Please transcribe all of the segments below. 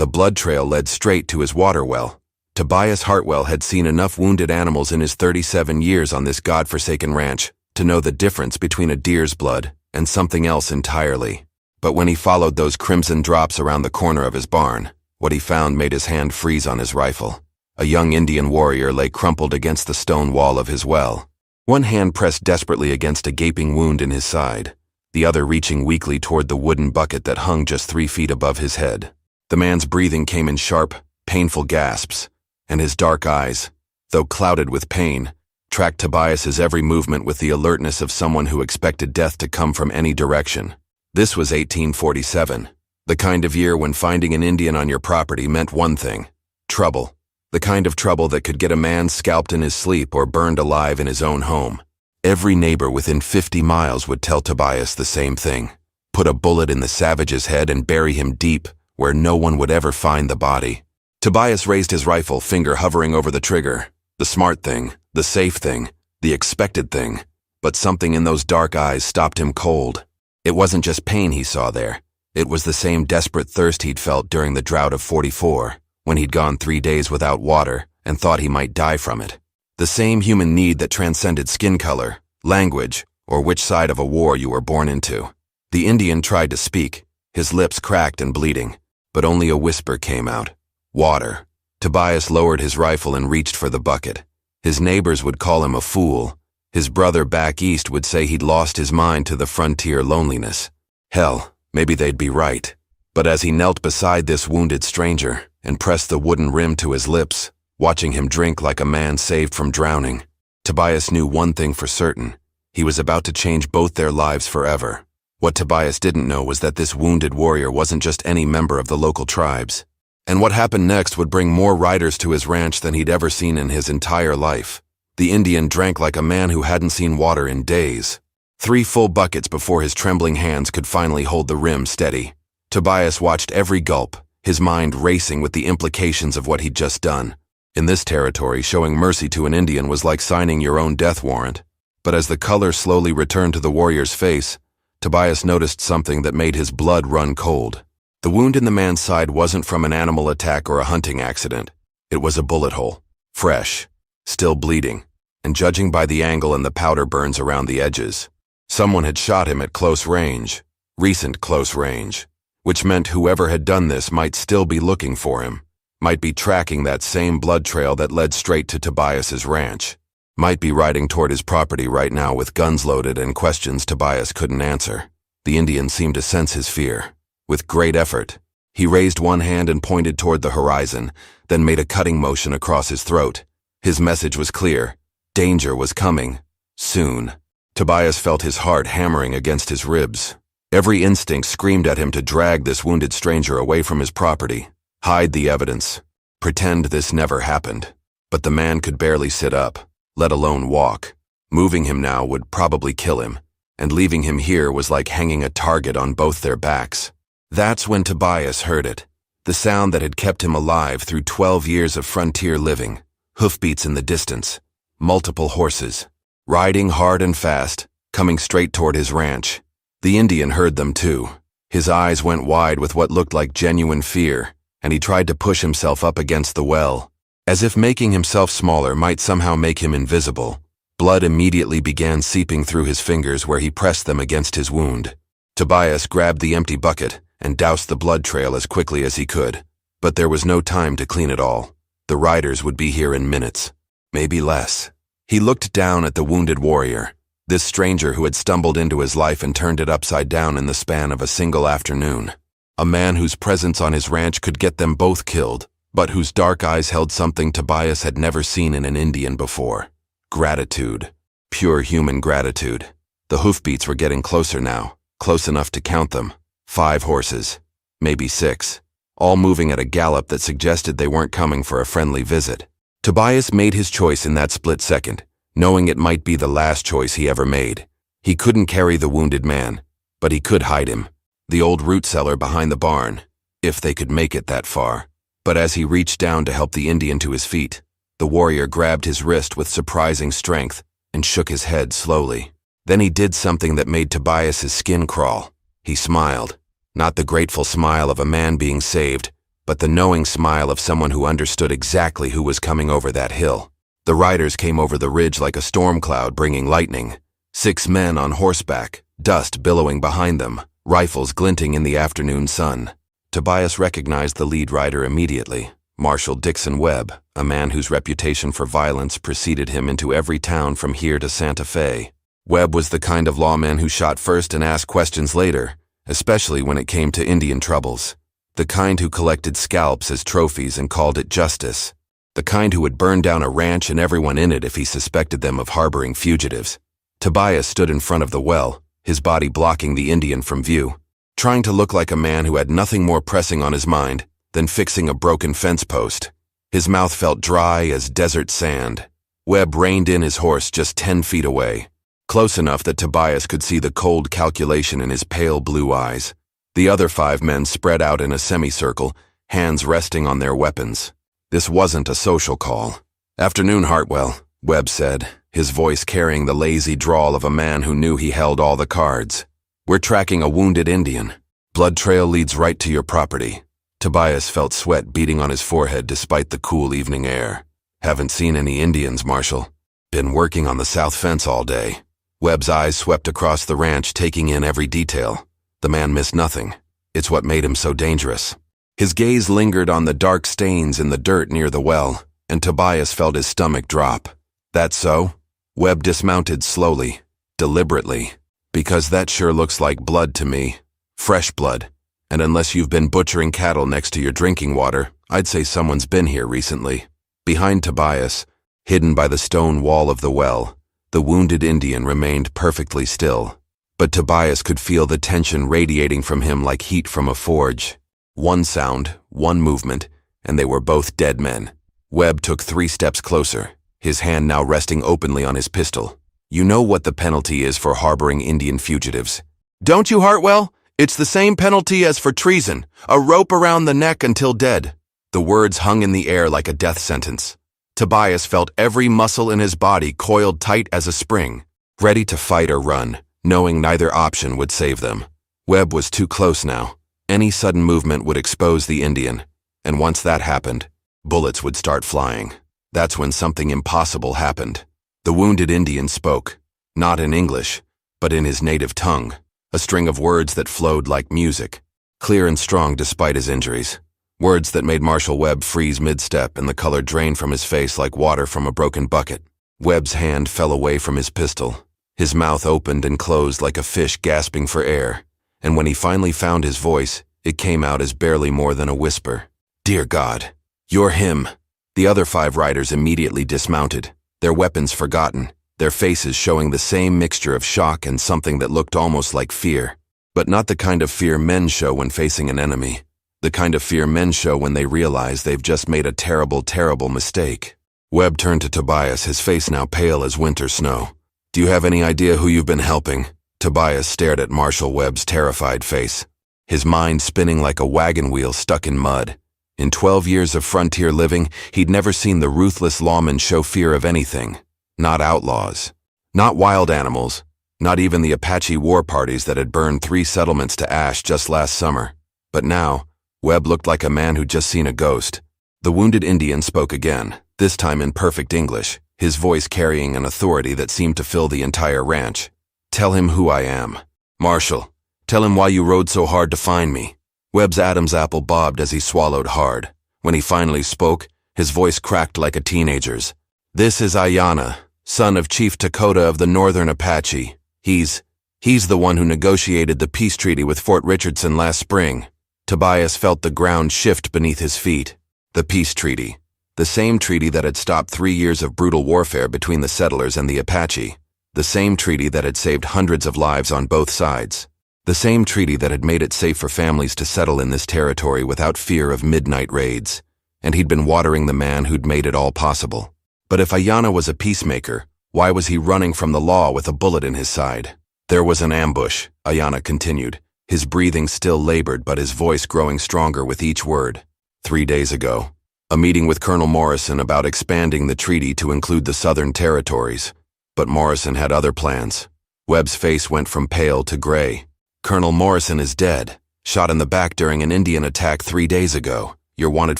The blood trail led straight to his water well. Tobias Hartwell had seen enough wounded animals in his 37 years on this godforsaken ranch to know the difference between a deer's blood and something else entirely. But when he followed those crimson drops around the corner of his barn, what he found made his hand freeze on his rifle. A young Indian warrior lay crumpled against the stone wall of his well, one hand pressed desperately against a gaping wound in his side, the other reaching weakly toward the wooden bucket that hung just 3 feet above his head. The man's breathing came in sharp, painful gasps, and his dark eyes, though clouded with pain, tracked Tobias's every movement with the alertness of someone who expected death to come from any direction. This was 1847, the kind of year when finding an Indian on your property meant one thing: trouble. The kind of trouble that could get a man scalped in his sleep or burned alive in his own home. Every neighbor within 50 miles would tell Tobias the same thing: put a bullet in the savage's head and bury him deep, where no one would ever find the body. Tobias raised his rifle, finger hovering over the trigger. The smart thing, the safe thing, the expected thing. But something in those dark eyes stopped him cold. It wasn't just pain he saw there. It was the same desperate thirst he'd felt during the drought of '44, when he'd gone 3 days without water and thought he might die from it. The same human need that transcended skin color, language, or which side of a war you were born into. The Indian tried to speak, his lips cracked and bleeding, but only a whisper came out: water. Tobias lowered his rifle and reached for the bucket. His neighbors would call him a fool. His brother back east would say he'd lost his mind to the frontier loneliness. Hell, maybe they'd be right. But as he knelt beside this wounded stranger and pressed the wooden rim to his lips, watching him drink like a man saved from drowning, Tobias knew one thing for certain: he was about to change both their lives forever. What Tobias didn't know was that this wounded warrior wasn't just any member of the local tribes. And what happened next would bring more riders to his ranch than he'd ever seen in his entire life. The Indian drank like a man who hadn't seen water in days. 3 full buckets before his trembling hands could finally hold the rim steady. Tobias watched every gulp, his mind racing with the implications of what he'd just done. In this territory, showing mercy to an Indian was like signing your own death warrant. But as the color slowly returned to the warrior's face, Tobias noticed something that made his blood run cold. The wound in the man's side wasn't from an animal attack or a hunting accident. It was a bullet hole, fresh, still bleeding, and judging by the angle and the powder burns around the edges, someone had shot him at close range, recent close range, which meant whoever had done this might still be looking for him, might be tracking that same blood trail that led straight to Tobias's ranch, might be riding toward his property right now with guns loaded and questions Tobias couldn't answer. The Indian seemed to sense his fear. With great effort, he raised one hand and pointed toward the horizon, then made a cutting motion across his throat. His message was clear: danger was coming, soon. Tobias felt his heart hammering against his ribs. Every instinct screamed at him to drag this wounded stranger away from his property, hide the evidence, pretend this never happened. But the man could barely sit up, let alone walk. Moving him now would probably kill him, and leaving him here was like hanging a target on both their backs. That's when Tobias heard it, the sound that had kept him alive through 12 years of frontier living, hoofbeats in the distance, multiple horses, riding hard and fast, coming straight toward his ranch. The Indian heard them too. His eyes went wide with what looked like genuine fear, and he tried to push himself up against the well. As if making himself smaller might somehow make him invisible, blood immediately began seeping through his fingers where he pressed them against his wound. Tobias grabbed the empty bucket and doused the blood trail as quickly as he could. But there was no time to clean it all. The riders would be here in minutes, maybe less. He looked down at the wounded warrior, this stranger who had stumbled into his life and turned it upside down in the span of a single afternoon. A man whose presence on his ranch could get them both killed, but whose dark eyes held something Tobias had never seen in an Indian before. Gratitude. Pure human gratitude. The hoofbeats were getting closer now, close enough to count them. 5 horses, maybe 6, all moving at a gallop that suggested they weren't coming for a friendly visit. Tobias made his choice in that split second, knowing it might be the last choice he ever made. He couldn't carry the wounded man, but he could hide him. The old root cellar behind the barn, if they could make it that far. But as he reached down to help the Indian to his feet, the warrior grabbed his wrist with surprising strength and shook his head slowly. Then he did something that made Tobias's skin crawl. He smiled. Not the grateful smile of a man being saved, but the knowing smile of someone who understood exactly who was coming over that hill. The riders came over the ridge like a storm cloud bringing lightning. 6 men on horseback, dust billowing behind them, rifles glinting in the afternoon sun. Tobias recognized the lead rider immediately, Marshal Dixon Webb, a man whose reputation for violence preceded him into every town from here to Santa Fe. Webb was the kind of lawman who shot first and asked questions later, especially when it came to Indian troubles. The kind who collected scalps as trophies and called it justice. The kind who would burn down a ranch and everyone in it if he suspected them of harboring fugitives. Tobias stood in front of the well, his body blocking the Indian from view, trying to look like a man who had nothing more pressing on his mind than fixing a broken fence post. His mouth felt dry as desert sand. Webb reined in his horse just 10 feet away, close enough that Tobias could see the cold calculation in his pale blue eyes. The other 5 men spread out in a semicircle, hands resting on their weapons. This wasn't a social call. "Afternoon, Hartwell," Webb said, his voice carrying the lazy drawl of a man who knew he held all the cards. "We're tracking a wounded Indian. Blood trail leads right to your property." Tobias felt sweat beating on his forehead despite the cool evening air. "Haven't seen any Indians, Marshal. Been working on the south fence all day." Webb's eyes swept across the ranch, taking in every detail. The man missed nothing. It's what made him so dangerous. His gaze lingered on the dark stains in the dirt near the well, and Tobias felt his stomach drop. "That so?" Webb dismounted slowly, deliberately. "Because that sure looks like blood to me. Fresh blood. And unless you've been butchering cattle next to your drinking water, I'd say someone's been here recently." Behind Tobias, hidden by the stone wall of the well, the wounded Indian remained perfectly still. But Tobias could feel the tension radiating from him like heat from a forge. One sound, one movement, and they were both dead men. Webb took 3 steps closer, his hand now resting openly on his pistol. "You know what the penalty is for harboring Indian fugitives." "Don't you, Hartwell? It's the same penalty as for treason, a rope around the neck until dead." The words hung in the air like a death sentence. Tobias felt every muscle in his body coiled tight as a spring, ready to fight or run, knowing neither option would save them. Webb was too close now. Any sudden movement would expose the Indian, and once that happened, bullets would start flying. That's when something impossible happened. The wounded Indian spoke, not in English, but in his native tongue, a string of words that flowed like music, clear and strong despite his injuries. Words that made Marshal Webb freeze mid-step and the color drain from his face like water from a broken bucket. Webb's hand fell away from his pistol. His mouth opened and closed like a fish gasping for air, and when he finally found his voice, it came out as barely more than a whisper. "Dear God, you're him." The other 5 riders immediately dismounted, their weapons forgotten, their faces showing the same mixture of shock and something that looked almost like fear. But not the kind of fear men show when facing an enemy. The kind of fear men show when they realize they've just made a terrible, terrible mistake. Webb turned to Tobias, his face now pale as winter snow. "Do you have any idea who you've been helping?" Tobias stared at Marshal Webb's terrified face, his mind spinning like a wagon wheel stuck in mud. In 12 years of frontier living, he'd never seen the ruthless lawmen show fear of anything. Not outlaws. Not wild animals. Not even the Apache war parties that had burned 3 settlements to ash just last summer. But now, Webb looked like a man who'd just seen a ghost. The wounded Indian spoke again, this time in perfect English, his voice carrying an authority that seemed to fill the entire ranch. "Tell him who I am. Marshal, tell him why you rode so hard to find me." Webb's Adam's apple bobbed as he swallowed hard. When he finally spoke, his voice cracked like a teenager's. "This is Ayanna, son of Chief Dakota of the Northern Apache. He's the one who negotiated the peace treaty with Fort Richardson last spring." Tobias felt the ground shift beneath his feet. The peace treaty. The same treaty that had stopped 3 years of brutal warfare between the settlers and the Apache. The same treaty that had saved hundreds of lives on both sides. The same treaty that had made it safe for families to settle in this territory without fear of midnight raids. And he'd been watering the man who'd made it all possible. But if Ayanna was a peacemaker, why was he running from the law with a bullet in his side? "There was an ambush," Ayanna continued, his breathing still labored but his voice growing stronger with each word. 3 days ago. A meeting with Colonel Morrison about expanding the treaty to include the southern territories. But Morrison had other plans. Webb's face went from pale to gray. "Colonel Morrison is dead, shot in the back during an Indian attack 3 days ago. You're wanted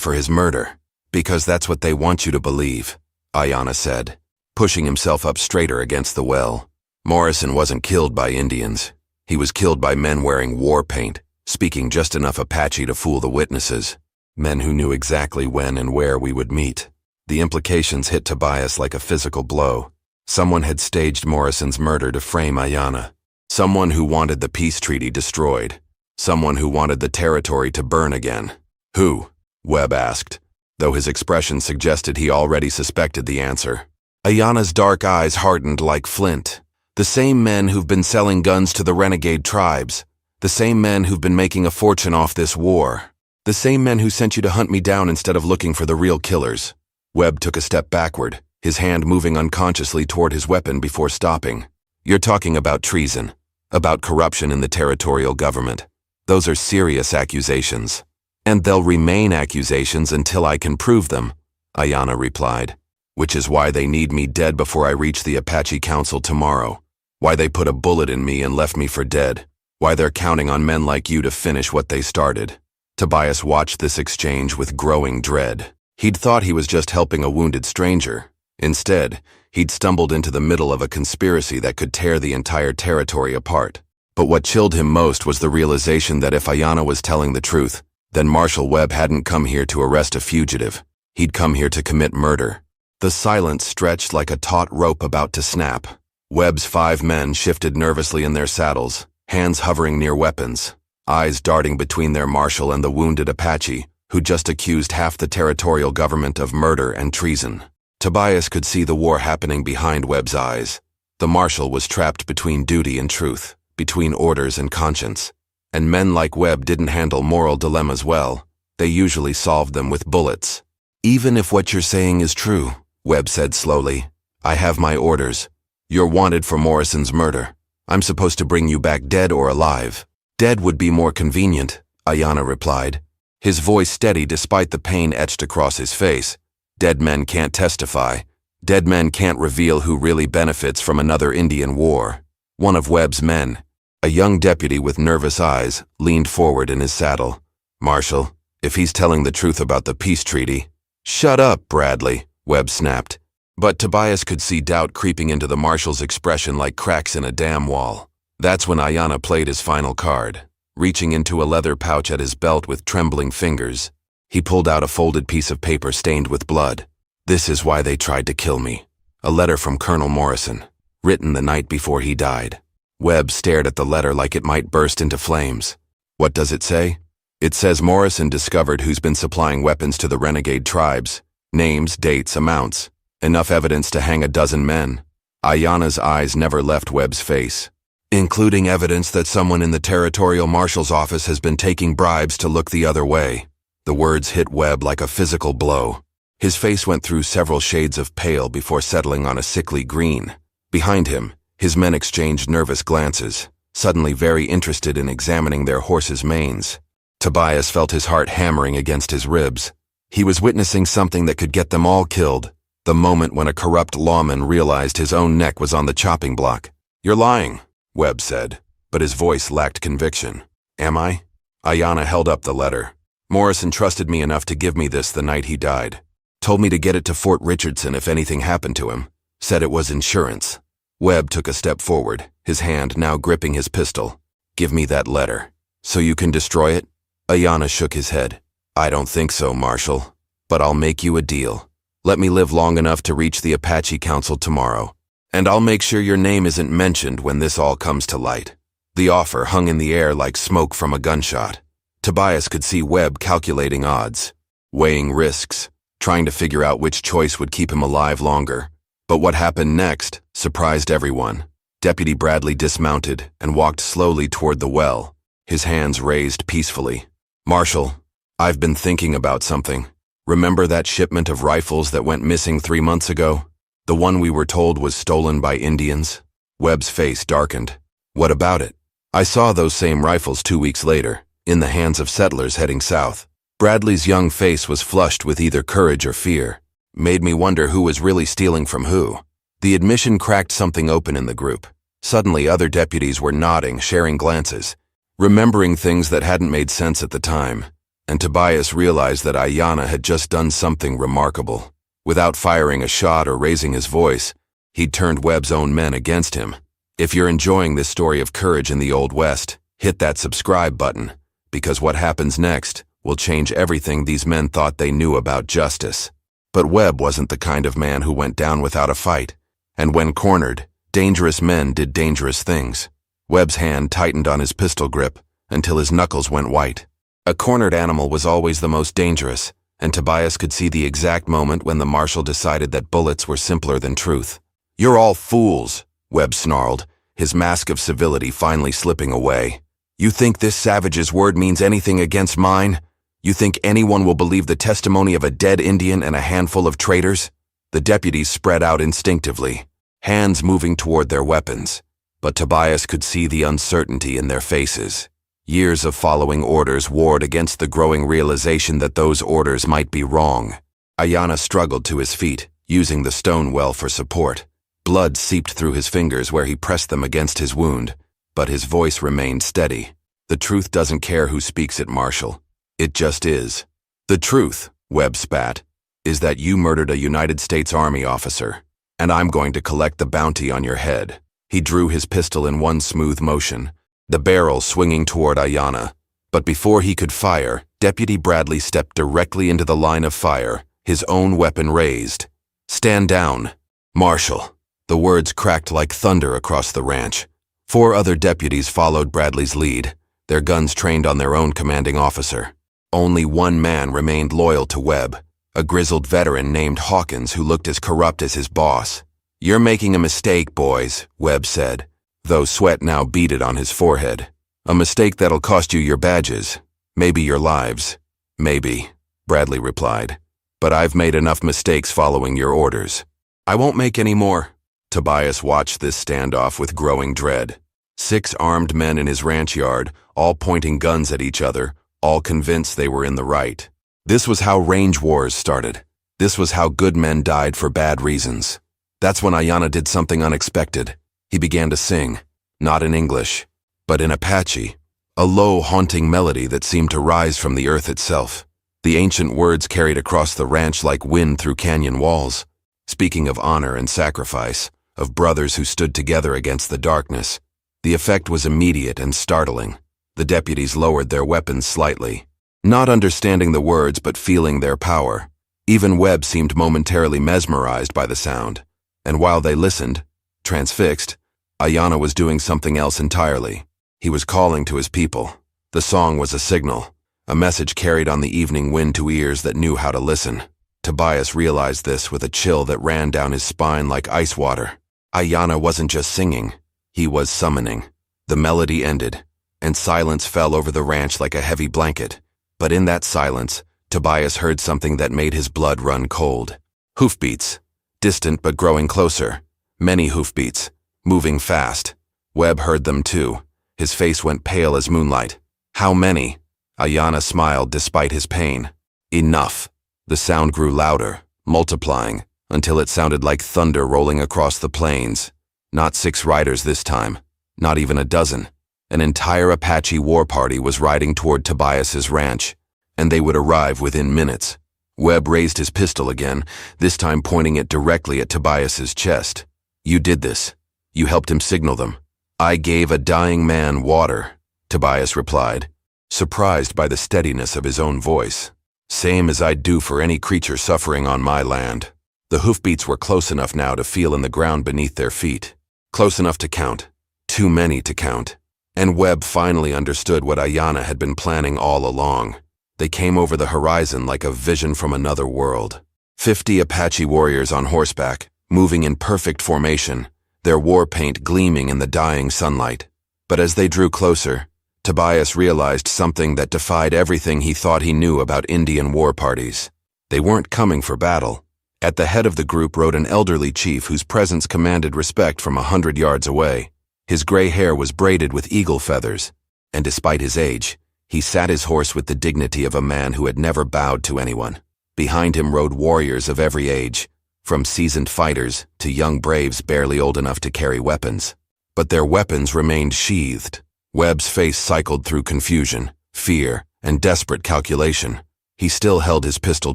for his murder. Because that's what they want you to believe, Ayanna said, pushing himself up straighter against the well. Morrison wasn't killed by Indians. He was killed by men wearing war paint, speaking just enough Apache to fool the witnesses. Men who knew exactly when and where we would meet. The implications hit Tobias like a physical blow. Someone had staged Morrison's murder to frame Ayanna. Someone who wanted the peace treaty destroyed. Someone who wanted the territory to burn again. Who? Webb asked, though his expression suggested he already suspected the answer. Ayanna's dark eyes hardened like flint. The same men who've been selling guns to the renegade tribes. The same men who've been making a fortune off this war. The same men who sent you to hunt me down instead of looking for the real killers. Webb took a step backward, his hand moving unconsciously toward his weapon before stopping. You're talking about treason. About corruption in the territorial government. Those are serious accusations. And they'll remain accusations until I can prove them, Ayanna replied. Which is why they need me dead before I reach the Apache Council tomorrow. Why they put a bullet in me and left me for dead. Why they're counting on men like you to finish what they started. Tobias watched this exchange with growing dread. He'd thought he was just helping a wounded stranger. Instead, he'd stumbled into the middle of a conspiracy that could tear the entire territory apart. But what chilled him most was the realization that if Ayanna was telling the truth, then Marshal Webb hadn't come here to arrest a fugitive. He'd come here to commit murder. The silence stretched like a taut rope about to snap. Webb's 5 men shifted nervously in their saddles, hands hovering near weapons, eyes darting between their marshal and the wounded Apache, who just accused half the territorial government of murder and treason. Tobias could see the war happening behind Webb's eyes. The marshal was trapped between duty and truth, between orders and conscience. And men like Webb didn't handle moral dilemmas well. They usually solved them with bullets. Even if what you're saying is true, Webb said slowly, I have my orders. You're wanted for Morrison's murder. I'm supposed to bring you back dead or alive. Dead would be more convenient, Ayanna replied, his voice steady despite the pain etched across his face. Dead men can't testify. Dead men can't reveal who really benefits from another Indian war. One of Webb's men, a young deputy with nervous eyes, leaned forward in his saddle. Marshal, if he's telling the truth about the peace treaty— Shut up, Bradley, Webb snapped. But Tobias could see doubt creeping into the marshal's expression like cracks in a dam wall. That's when Ayanna played his final card. Reaching into a leather pouch at his belt with trembling fingers, he pulled out a folded piece of paper stained with blood. This is why they tried to kill me. A letter from Colonel Morrison, written the night before he died. Webb stared at the letter like it might burst into flames. What does it say? It says Morrison discovered who's been supplying weapons to the renegade tribes. Names, dates, amounts. Enough evidence to hang a dozen men. Ayanna's eyes never left Webb's face. Including evidence that someone in the territorial marshal's office has been taking bribes to look the other way. The words hit Webb like a physical blow. His face went through several shades of pale before settling on a sickly green. Behind him, his men exchanged nervous glances, suddenly very interested in examining their horses' manes. Tobias felt his heart hammering against his ribs. He was witnessing something that could get them all killed, the moment when a corrupt lawman realized his own neck was on the chopping block. You're lying, Webb said, but his voice lacked conviction. Am I? Ayanna held up the letter. Morrison trusted me enough to give me this the night he died. Told me to get it to Fort Richardson if anything happened to him. Said it was insurance. Webb took a step forward, his hand now gripping his pistol. Give me that letter. So you can destroy it? Ayanna shook his head. I don't think so, Marshal. But I'll make you a deal. Let me live long enough to reach the Apache Council tomorrow. And I'll make sure your name isn't mentioned when this all comes to light. The offer hung in the air like smoke from a gunshot. Tobias could see Webb calculating odds, weighing risks, trying to figure out which choice would keep him alive longer. But what happened next surprised everyone. Deputy Bradley dismounted and walked slowly toward the well, his hands raised peacefully. Marshal, I've been thinking about something. Remember that shipment of rifles that went missing 3 months ago? The one we were told was stolen by Indians? Webb's face darkened. What about it? I saw those same rifles 2 weeks later, in the hands of settlers heading south. Bradley's young face was flushed with either courage or fear. Made me wonder who was really stealing from who. The admission cracked something open in the group. Suddenly other deputies were nodding, sharing glances, remembering things that hadn't made sense at the time. and Tobias realized that Ayanna had just done something remarkable. Without firing a shot or raising his voice, he'd turned Webb's own men against him. If you're enjoying this story of courage in the Old West, hit that subscribe button, because what happens next will change everything these men thought they knew about justice. But Webb wasn't the kind of man who went down without a fight, and when cornered, dangerous men did dangerous things. Webb's hand tightened on his pistol grip until his knuckles went white. A cornered animal was always the most dangerous, and Tobias could see the exact moment when the marshal decided that bullets were simpler than truth. "You're all fools," Webb snarled, his mask of civility finally slipping away. "You think this savage's word means anything against mine? You think anyone will believe the testimony of a dead Indian and a handful of traitors?" The deputies spread out instinctively, hands moving toward their weapons, but Tobias could see the uncertainty in their faces. Years of following orders warred against the growing realization that those orders might be wrong. Ayanna struggled to his feet, using the stone well for support. Blood seeped through his fingers where he pressed them against his wound, but his voice remained steady. "The truth doesn't care who speaks it, Marshal. It just is." "The truth," Webb spat, "is that you murdered a United States Army officer, and I'm going to collect the bounty on your head." He drew his pistol in one smooth motion, the barrel swinging toward Ayanna. But before he could fire, Deputy Bradley stepped directly into the line of fire, his own weapon raised. "Stand down, Marshal." The words cracked like thunder across the ranch. 4 other deputies followed Bradley's lead, their guns trained on their own commanding officer. Only one man remained loyal to Webb, a grizzled veteran named Hawkins who looked as corrupt as his boss. "You're making a mistake, boys," Webb said, though sweat now beaded on his forehead. "A mistake that'll cost you your badges, maybe your lives." "Maybe," Bradley replied, "but I've made enough mistakes following your orders. I won't make any more." Tobias watched this standoff with growing dread. 6 armed men in his ranch yard, all pointing guns at each other, all convinced they were in the right. This was how range wars started. This was how good men died for bad reasons. That's when Ayanna did something unexpected. He began to sing, not in English, but in Apache, a low, haunting melody that seemed to rise from the earth itself. The ancient words carried across the ranch like wind through canyon walls, speaking of honor and sacrifice, of brothers who stood together against the darkness. The effect was immediate and startling. The deputies lowered their weapons slightly, not understanding the words but feeling their power. Even Webb seemed momentarily mesmerized by the sound, and while they listened, transfixed, Ayanna was doing something else entirely. He was calling to his people. The song was a signal, a message carried on the evening wind to ears that knew how to listen. Tobias realized this with a chill that ran down his spine like ice water. Ayanna wasn't just singing, he was summoning. The melody ended, and silence fell over the ranch like a heavy blanket. But in that silence, Tobias heard something that made his blood run cold. Hoofbeats, distant but growing closer. Many hoofbeats, moving fast. Webb heard them too. His face went pale as moonlight. "How many?" Ayanna smiled despite his pain. "Enough." The sound grew louder, multiplying, until it sounded like thunder rolling across the plains. Not 6 riders this time, not even a dozen. An entire Apache war party was riding toward Tobias's ranch, and they would arrive within minutes. Webb raised his pistol again, this time pointing it directly at Tobias's chest. "You did this. You helped him signal them." "I gave a dying man water," Tobias replied, surprised by the steadiness of his own voice. "Same as I'd do for any creature suffering on my land." The hoofbeats were close enough now to feel in the ground beneath their feet. Close enough to count. Too many to count. And Webb finally understood what Ayanna had been planning all along. They came over the horizon like a vision from another world. 50 Apache warriors on horseback, moving in perfect formation, their war paint gleaming in the dying sunlight. But as they drew closer, Tobias realized something that defied everything he thought he knew about Indian war parties. They weren't coming for battle. At the head of the group rode an elderly chief whose presence commanded respect from 100 yards away. His gray hair was braided with eagle feathers, and despite his age, he sat his horse with the dignity of a man who had never bowed to anyone. Behind him rode warriors of every age, from seasoned fighters to young braves barely old enough to carry weapons. But their weapons remained sheathed. Webb's face cycled through confusion, fear, and desperate calculation. He still held his pistol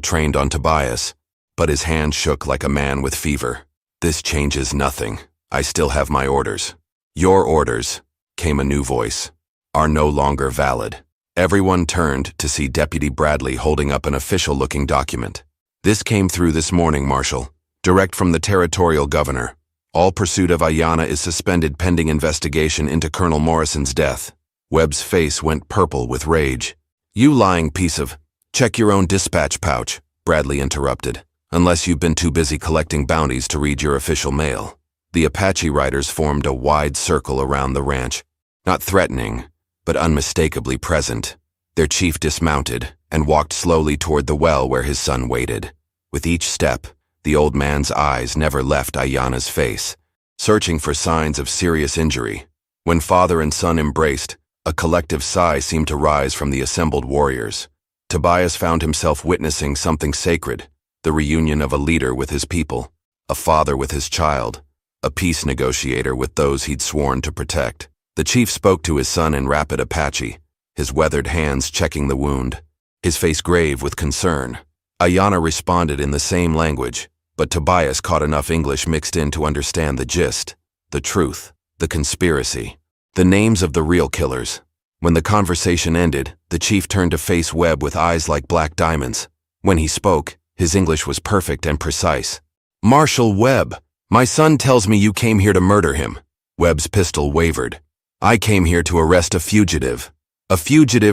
trained on Tobias, but his hand shook like a man with fever. "This changes nothing. I still have my orders." "Your orders," came a new voice, "are no longer valid." Everyone turned to see Deputy Bradley holding up an official-looking document. "This came through this morning, Marshal. Direct from the territorial governor. All pursuit of Ayanna is suspended pending investigation into Colonel Morrison's death." Webb's face went purple with rage. "You lying piece of—" "Check your own dispatch pouch," Bradley interrupted, "unless you've been too busy collecting bounties to read your official mail." The Apache riders formed a wide circle around the ranch, not threatening, but unmistakably present. Their chief dismounted and walked slowly toward the well where his son waited. With each step, the old man's eyes never left Ayanna's face, searching for signs of serious injury. When father and son embraced, a collective sigh seemed to rise from the assembled warriors. Tobias found himself witnessing something sacred, the reunion of a leader with his people, a father with his child, a peace negotiator with those he'd sworn to protect. The chief spoke to his son in rapid Apache, his weathered hands checking the wound, his face grave with concern. Ayanna responded in the same language, but Tobias caught enough English mixed in to understand the gist, the truth, the conspiracy, the names of the real killers. When the conversation ended, the chief turned to face Webb with eyes like black diamonds. When he spoke, his English was perfect and precise. "Marshal Webb, my son tells me you came here to murder him." Webb's pistol wavered. "I came here to arrest a fugitive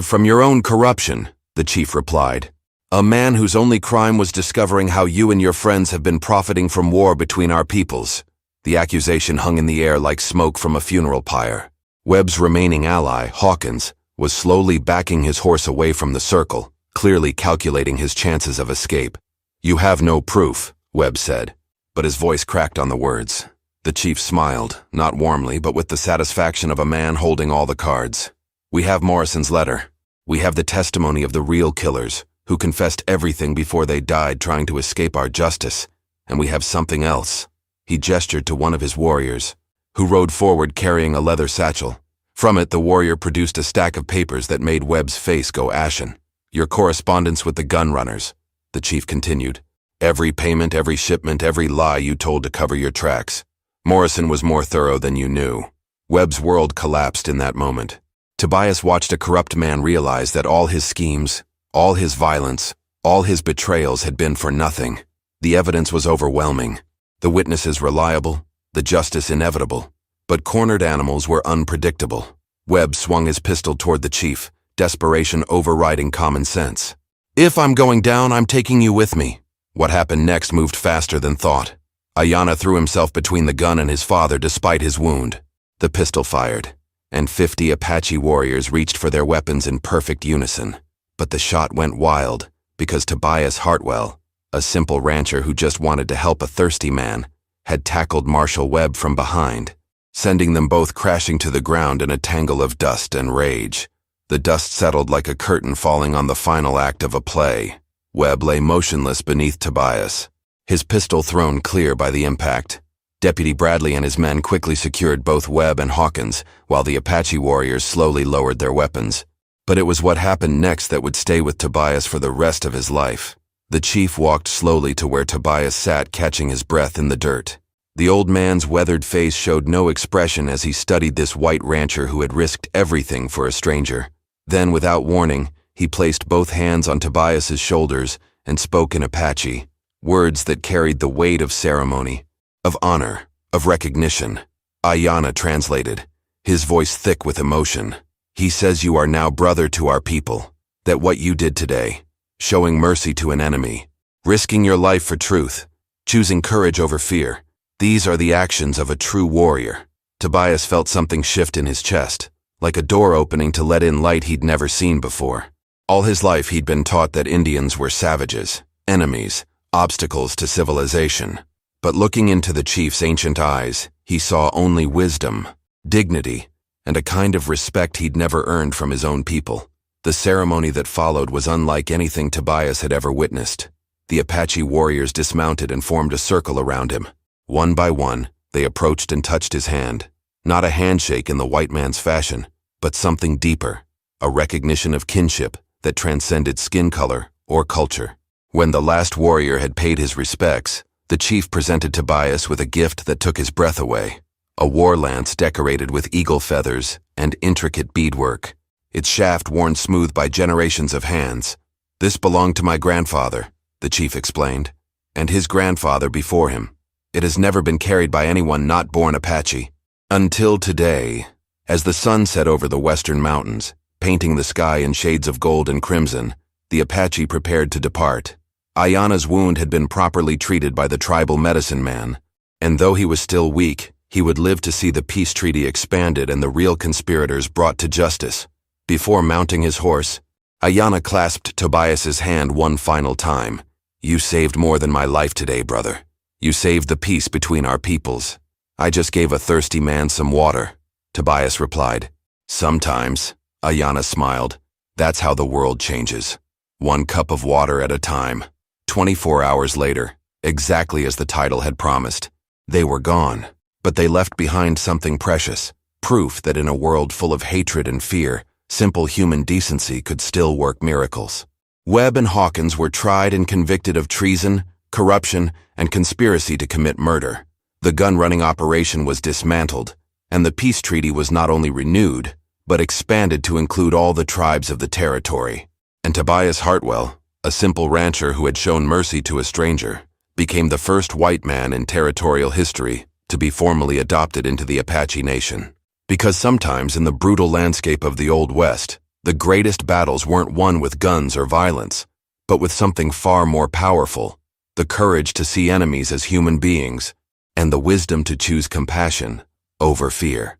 from your own corruption," the chief replied. "A man whose only crime was discovering how you and your friends have been profiting from war between our peoples." The accusation hung in the air like smoke from a funeral pyre. Webb's remaining ally, Hawkins, was slowly backing his horse away from the circle, clearly calculating his chances of escape. "You have no proof," Webb said, but his voice cracked on the words. The chief smiled, not warmly, but with the satisfaction of a man holding all the cards. "We have Morrison's letter. We have the testimony of the real killers, who confessed everything before they died trying to escape our justice. And we have something else." He gestured to one of his warriors, who rode forward carrying a leather satchel. From it, the warrior produced a stack of papers that made Webb's face go ashen. "Your correspondence with the gun runners," the chief continued. "Every payment, every shipment, every lie you told to cover your tracks. Morrison was more thorough than you knew." Webb's world collapsed in that moment. Tobias watched a corrupt man realize that all his schemes, all his violence, all his betrayals had been for nothing. The evidence was overwhelming, the witnesses reliable, the justice inevitable, but cornered animals were unpredictable. Webb swung his pistol toward the chief, desperation overriding common sense. "If I'm going down, I'm taking you with me." What happened next moved faster than thought. Ayanna threw himself between the gun and his father despite his wound. The pistol fired, and 50 Apache warriors reached for their weapons in perfect unison. But the shot went wild, because Tobias Hartwell, a simple rancher who just wanted to help a thirsty man, had tackled Marshal Webb from behind, sending them both crashing to the ground in a tangle of dust and rage. The dust settled like a curtain falling on the final act of a play. Webb lay motionless beneath Tobias, his pistol thrown clear by the impact. Deputy Bradley and his men quickly secured both Webb and Hawkins, while the Apache warriors slowly lowered their weapons. But it was what happened next that would stay with Tobias for the rest of his life. The chief walked slowly to where Tobias sat, catching his breath in the dirt. The old man's weathered face showed no expression as he studied this white rancher who had risked everything for a stranger. Then, without warning, he placed both hands on Tobias's shoulders and spoke in Apache, words that carried the weight of ceremony, of honor, of recognition. Ayanna translated, his voice thick with emotion. "He says you are now brother to our people, that what you did today, showing mercy to an enemy, risking your life for truth, choosing courage over fear, these are the actions of a true warrior." Tobias felt something shift in his chest, like a door opening to let in light he'd never seen before. All his life he'd been taught that Indians were savages, enemies, obstacles to civilization. But looking into the chief's ancient eyes, he saw only wisdom, dignity, and a kind of respect he'd never earned from his own people. The ceremony that followed was unlike anything Tobias had ever witnessed. The Apache warriors dismounted and formed a circle around him. One by one, they approached and touched his hand. Not a handshake in the white man's fashion, but something deeper, a recognition of kinship that transcended skin color or culture. When the last warrior had paid his respects, the chief presented Tobias with a gift that took his breath away, a war lance decorated with eagle feathers and intricate beadwork, its shaft worn smooth by generations of hands. "This belonged to my grandfather," the chief explained, "and his grandfather before him. It has never been carried by anyone not born Apache. Until today." As the sun set over the western mountains, painting the sky in shades of gold and crimson, the Apache prepared to depart. Ayana's wound had been properly treated by the tribal medicine man, and though he was still weak, he would live to see the peace treaty expanded and the real conspirators brought to justice. Before mounting his horse, Ayana clasped Tobias's hand one final time. "You saved more than my life today, brother. You saved the peace between our peoples." "I just gave a thirsty man some water," Tobias replied. "Sometimes," Ayana smiled. "That's how the world changes. One cup of water at a time." 24 hours later, exactly as the title had promised, they were gone. But they left behind something precious, proof that in a world full of hatred and fear, simple human decency could still work miracles. Webb and Hawkins were tried and convicted of treason, corruption, and conspiracy to commit murder. The gun-running operation was dismantled, and the peace treaty was not only renewed, but expanded to include all the tribes of the territory. And Tobias Hartwell, a simple rancher who had shown mercy to a stranger, became the first white man in territorial history to be formally adopted into the Apache Nation. Because sometimes in the brutal landscape of the Old West, the greatest battles weren't won with guns or violence, but with something far more powerful: the courage to see enemies as human beings, and the wisdom to choose compassion over fear.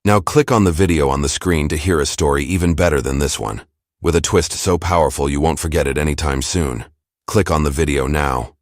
Now click on the video on the screen to hear a story even better than this one, with a twist so powerful you won't forget it anytime soon. Click on the video now.